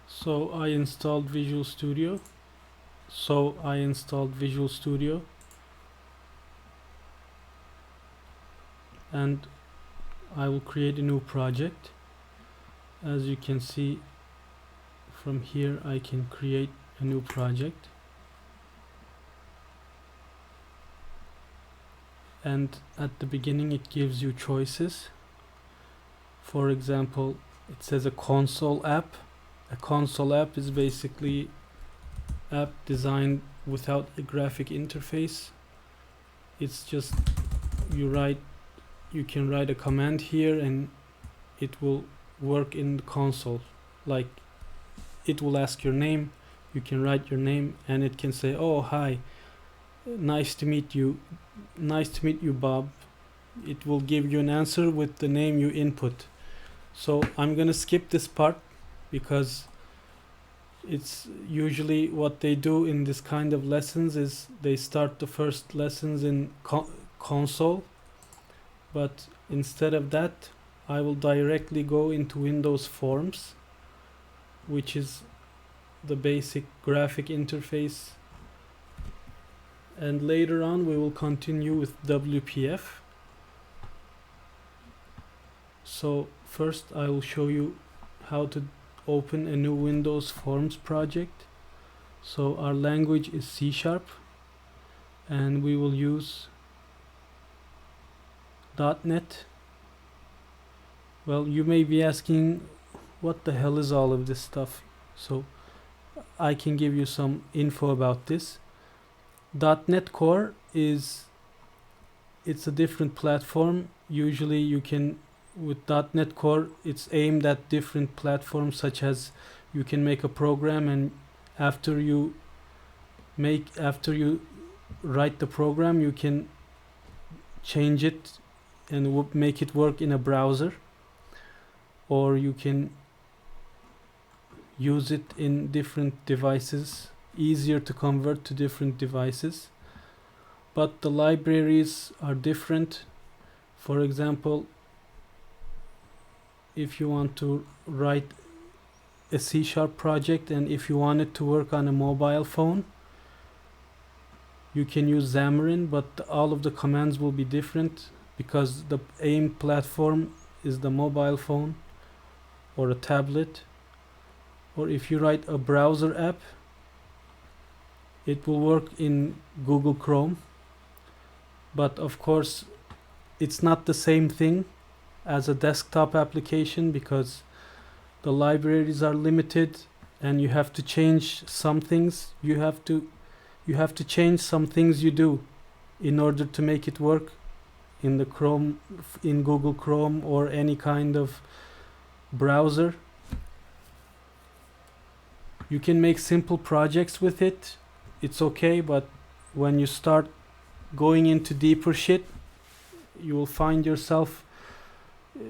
So I installed Visual Studio. And I will create a new project. As you can see from here, I can create a new project. And at the beginning it gives you choices. For example, it says a console app. A console app is basically app designed without a graphic interface. It's just you can write a command here and it will work in the console. Like, it will ask your name, you can write your name, and it can say, oh hi, nice to meet you, Bob. It will give you an answer with the name you input. So I'm gonna skip this part because it's usually what they do in this kind of lessons is they start the first lessons in console, but instead of that I will directly go into Windows Forms, which is the basic graphic interface, and later on we will continue with WPF. So first I will show you how to open a new Windows Forms project. So our language is C#, and we will use .NET. Well, you may be asking, what the hell is all of this stuff? So I can give you some info about this. .NET Core it's a different platform. Usually you can, with .NET Core, it's aimed at different platforms, such as you can make a program, and after you write the program, you can change it and make it work in a browser, or you can use it in different devices, easier to convert to different devices. But the libraries are different. For example, if you want to write a C# project, and if you want it to work on a mobile phone, you can use Xamarin, but all of the commands will be different because the AIM platform is the mobile phone or a tablet. Or if you write a browser app, it will work in Google Chrome, but of course it's not the same thing as a desktop application because the libraries are limited and you have to change some things. You have to change some things you do in order to make it work in Google Chrome or any kind of browser. You can make simple projects with it, it's okay, but when you start going into deeper shit, you will find yourself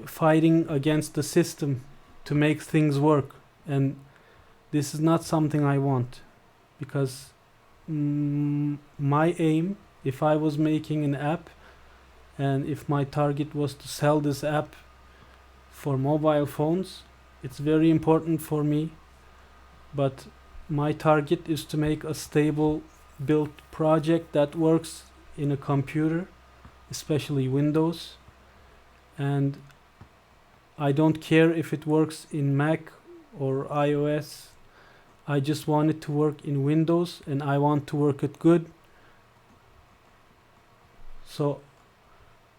fighting against the system to make things work, and this is not something I want, because my aim, if I was making an app and if my target was to sell this app for mobile phones, it's very important for me, but my target is to make a stable built project that works in a computer, especially Windows, and I don't care if it works in Mac or iOS. I just want it to work in Windows, and I want to work it good. So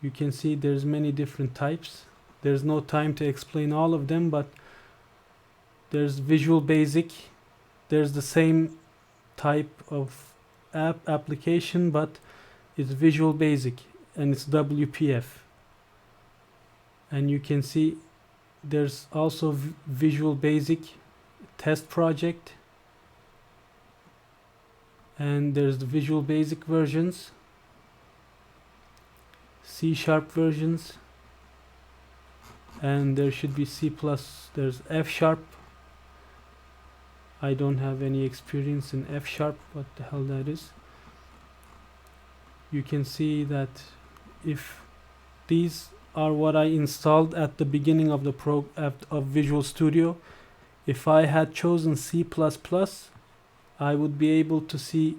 you can see there's many different types. There's no time to explain all of them, but there's Visual Basic. There's the same type of application, but it's Visual Basic and it's WPF. And you can see there's also Visual Basic test project, and there's the Visual Basic versions, C# versions, and there should be C++. There's F#. I don't have any experience in F#, what the hell that is. You can see that if these are what I installed at the beginning of the of Visual Studio, If I had chosen C++, I would be able to see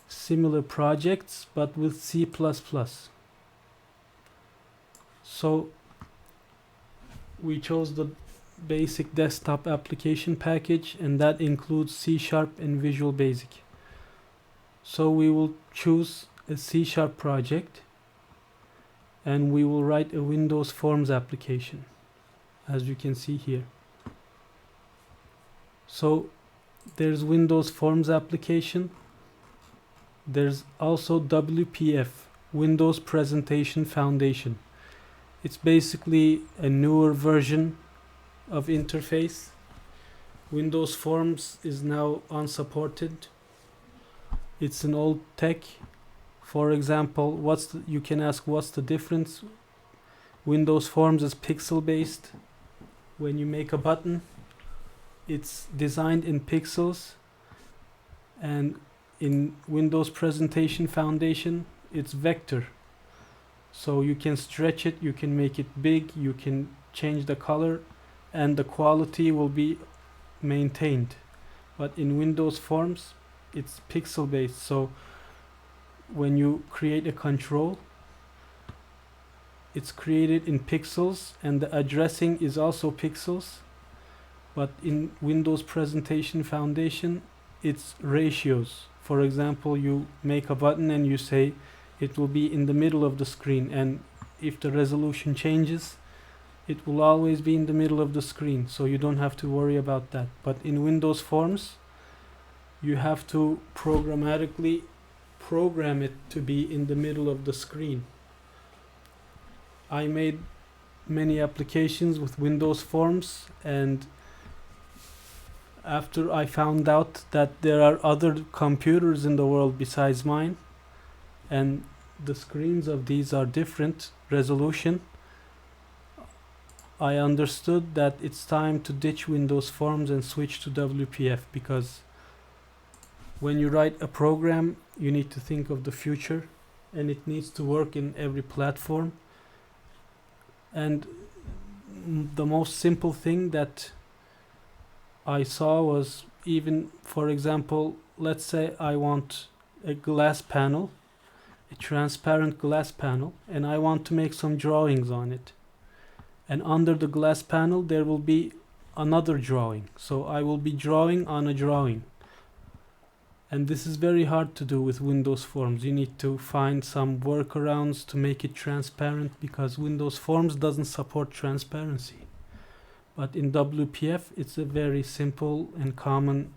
similar projects but with C++. So we chose the basic desktop application package, and that includes C# and Visual Basic. So we will choose a C# project, and we will write a Windows Forms application, as you can see here. So there's Windows Forms application. There's also WPF, Windows Presentation Foundation. It's basically a newer version of interface. Windows Forms is now unsupported. It's an old tech. For example, you can ask what's the difference. Windows Forms is pixel based. When you make a button, it's designed in pixels, and in Windows Presentation Foundation, it's vector. So you can stretch it, you can make it big, you can change the color, and the quality will be maintained. But in Windows Forms, it's pixel based. So when you create a control, it's created in pixels, and the addressing is also pixels. But in Windows Presentation Foundation, it's ratios. For example, you make a button and you say it will be in the middle of the screen, and if the resolution changes, it will always be in the middle of the screen, so you don't have to worry about that. But in Windows Forms, you have to programmatically program it to be in the middle of the screen. I made many applications with Windows Forms, and after I found out that there are other computers in the world besides mine, and the screens of these are different resolution, I understood that it's time to ditch Windows Forms and switch to WPF, because when you write a program, you need to think of the future, and it needs to work in every platform. And the most simple thing that I saw was, even, for example, let's say I want a glass panel, a transparent glass panel, and I want to make some drawings on it. And under the glass panel there will be another drawing. So I will be drawing on a drawing. And this is very hard to do with Windows Forms. You need to find some workarounds to make it transparent, because Windows Forms doesn't support transparency. But in WPF, it's a very simple and common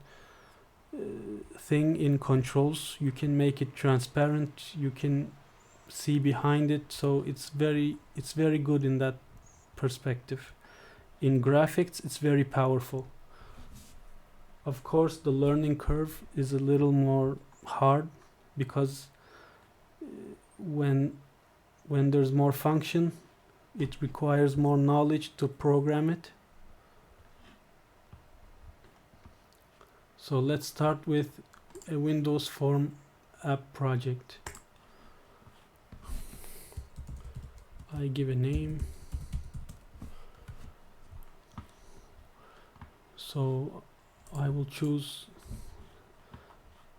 thing in controls. You can make it transparent, you can see behind it, so it's very good in that perspective. In graphics, it's very powerful. Of course, the learning curve is a little more hard, because when there's more function, it requires more knowledge to program it. So let's start with a Windows Form app project. I give a name. So I will choose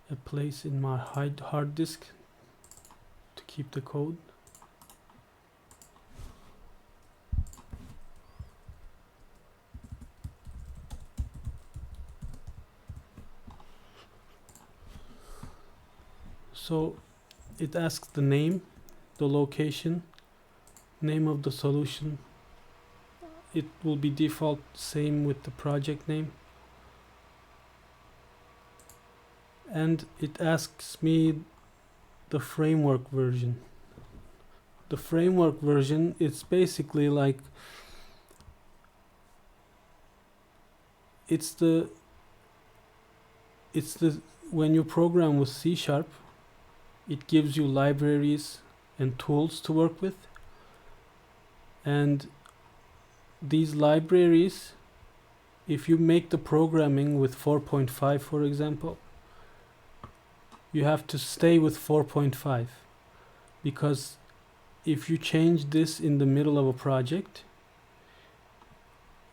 a place in my hard disk to keep the code. So it asks the name, the location, name of the solution. It will be default same with the project name. And it asks me the framework version. The framework version, it's basically like, it's the when you program with C#, it gives you libraries and tools to work with. And these libraries, if you make the programming with 4.5, for example, you have to stay with 4.5, because if you change this in the middle of a project,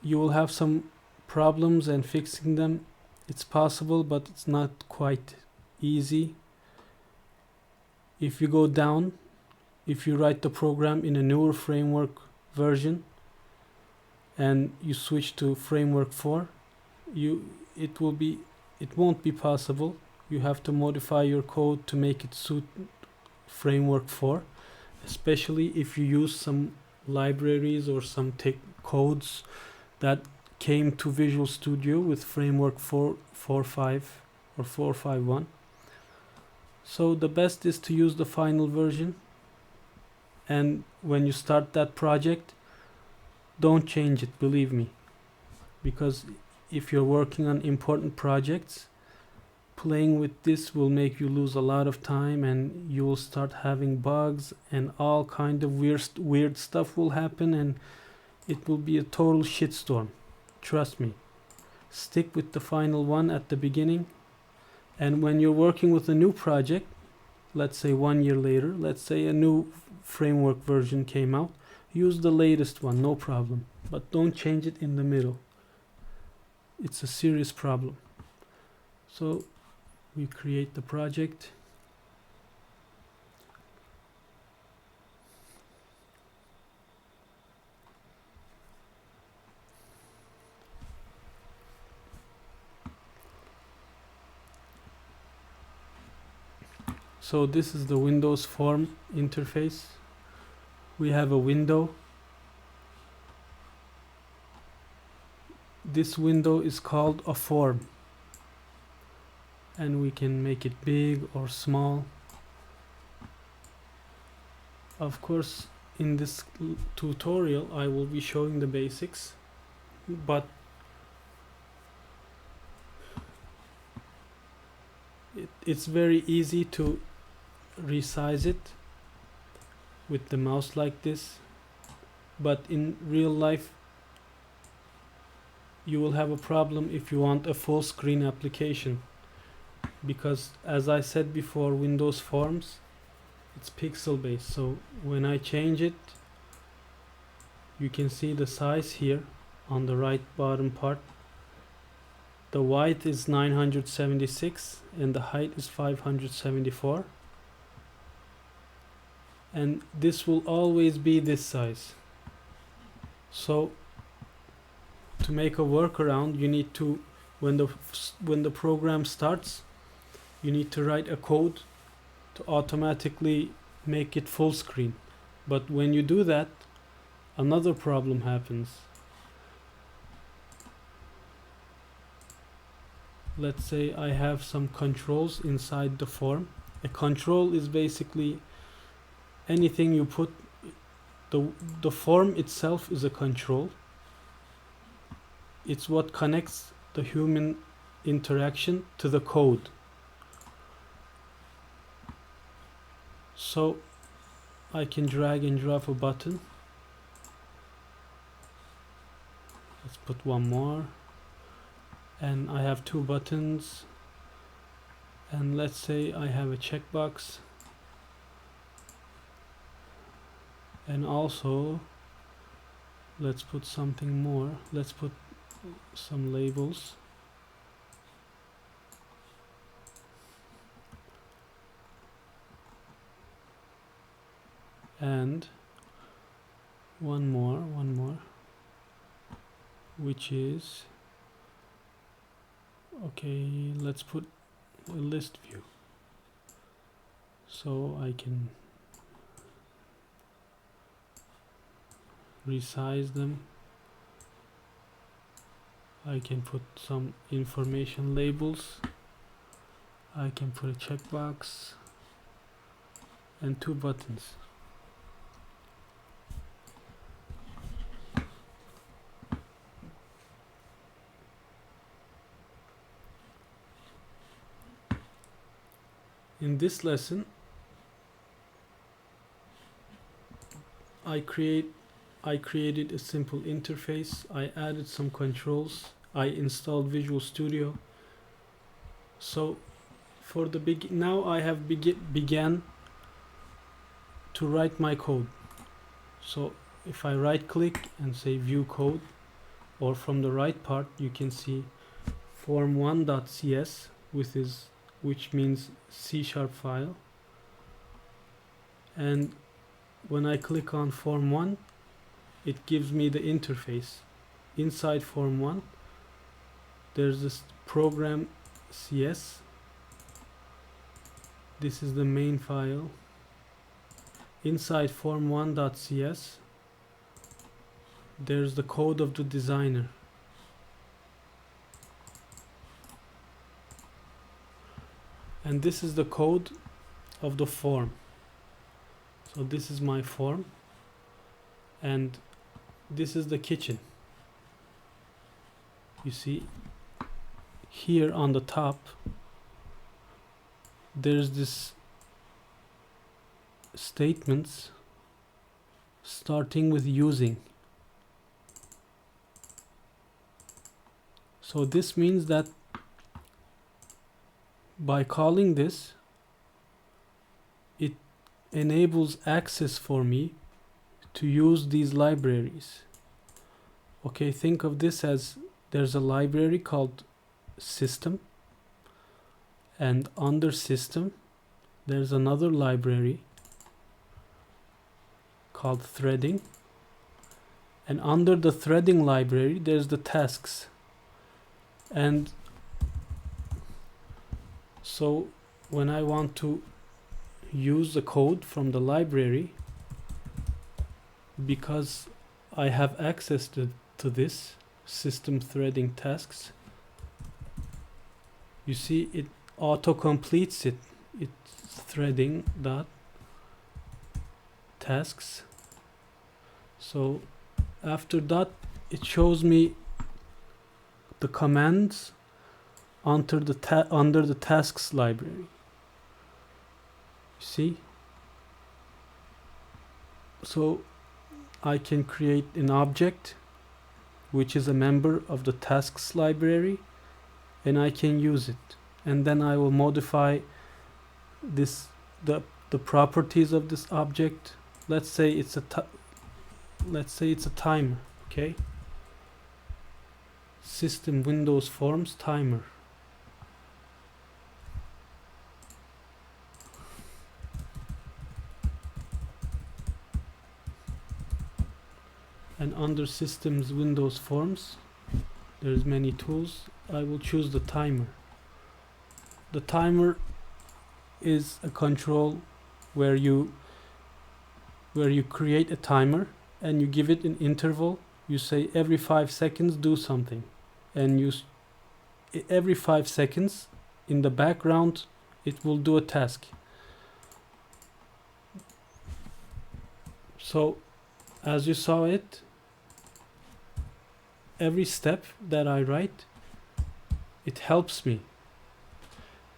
you will have some problems and fixing them. It's possible, but it's not quite easy. If you go down, if you write the program in a newer framework version and you switch to framework 4, it won't be possible. You have to modify your code to make it suit framework 4, especially if you use some libraries or some codes that came to Visual Studio with framework 4.5 or 4.5.1. So the best is to use the final version, and when you start that project, don't change it, believe me, because if you're working on important projects, playing with this will make you lose a lot of time, and you will start having bugs and all kind of weird stuff will happen, and it will be a total shitstorm. Trust me. Stick with the final one at the beginning, and when you're working with a new project, let's say 1 year later, let's say a new framework version came out, use the latest one, no problem, but don't change it in the middle. It's a serious problem. So we create the project. So this is the Windows form interface. We have a window. This window is called a form, and we can make it big or small. Of course, in this tutorial I will be showing the basics, but it's very easy to resize it with the mouse like this, but in real life you will have a problem if you want a full screen application, because as I said before, Windows Forms, it's pixel based. So when I change it, you can see the size here on the right bottom part. The width is 976 and the height is 574, and this will always be this size. So to make a workaround, you need to, when the program starts, you need to write a code to automatically make it full screen. But when you do that, another problem happens. Let's say I have some controls inside the form. A control is basically anything you put. The form itself is a control. It's what connects the human interaction to the code. So I can drag and drop a button. Let's put one more. And I have two buttons. And let's say I have a checkbox. And also, let's put something more. Let's put some labels. And one more, which is, okay, let's put a list view, so I can resize them. I can put some information labels. I can put a checkbox and two buttons. In this lesson, I created a simple interface. I added some controls. I installed Visual Studio. So for the now I have began to write my code. So if I right click and say view code, or from the right part, you can see form1.cs, which means C# file. And when I click on form1, it gives me the interface. Inside form1, there's this program CS. This is the main file. Inside form1.cs, there's the code of the designer. And this is the code of the form. So this is my form, and this is the kitchen. You see here on the top there's this statements starting with using. So this means that by calling this, it enables access for me to use these libraries. Okay, think of this as there's a library called system, and under system there's another library called threading, and under the threading library there's the tasks. And so when I want to use the code from the library, because I have access to this system threading tasks, you see it auto completes it. It's threading dot tasks. So after that, it shows me the commands under the tasks library. You see? So I can create an object which is a member of the tasks library, and I can use it, and then I will modify this the properties of this object. Let's say it's a timer. Okay, system Windows Forms timer. And under systems Windows Forms, there's many tools. I will choose the timer. The timer is a control where you create a timer and you give it an interval. You say every 5 seconds do something, and every 5 seconds in the background it will do a task. So as you saw it, every step that I write, it helps me.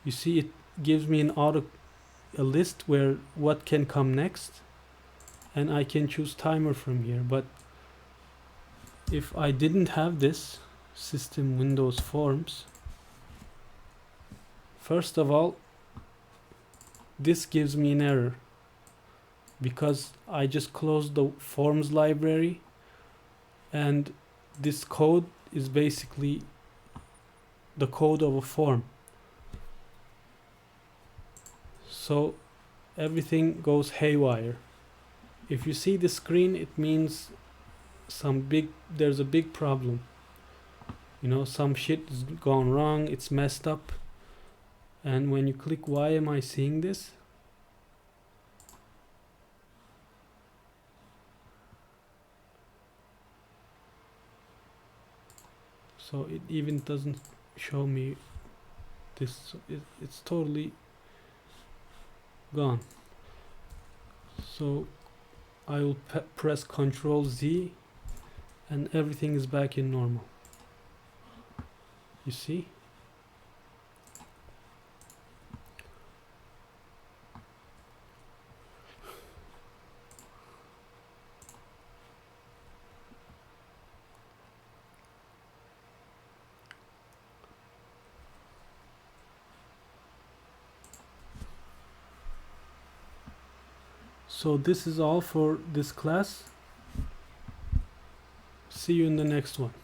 You see, it gives me a list where what can come next, and I can choose timer from here. But if I didn't have this system Windows Forms, first of all, this gives me an error because I just closed the forms library, and this code is basically the code of a form. So everything goes haywire. If you see the screen, it means there's a big problem. You know, some shit has gone wrong, it's messed up. And when you click why am I seeing this, so it even doesn't show me this. So it's totally gone. So I will press Ctrl Z and everything is back in normal. You see? So this is all for this class. See you in the next one.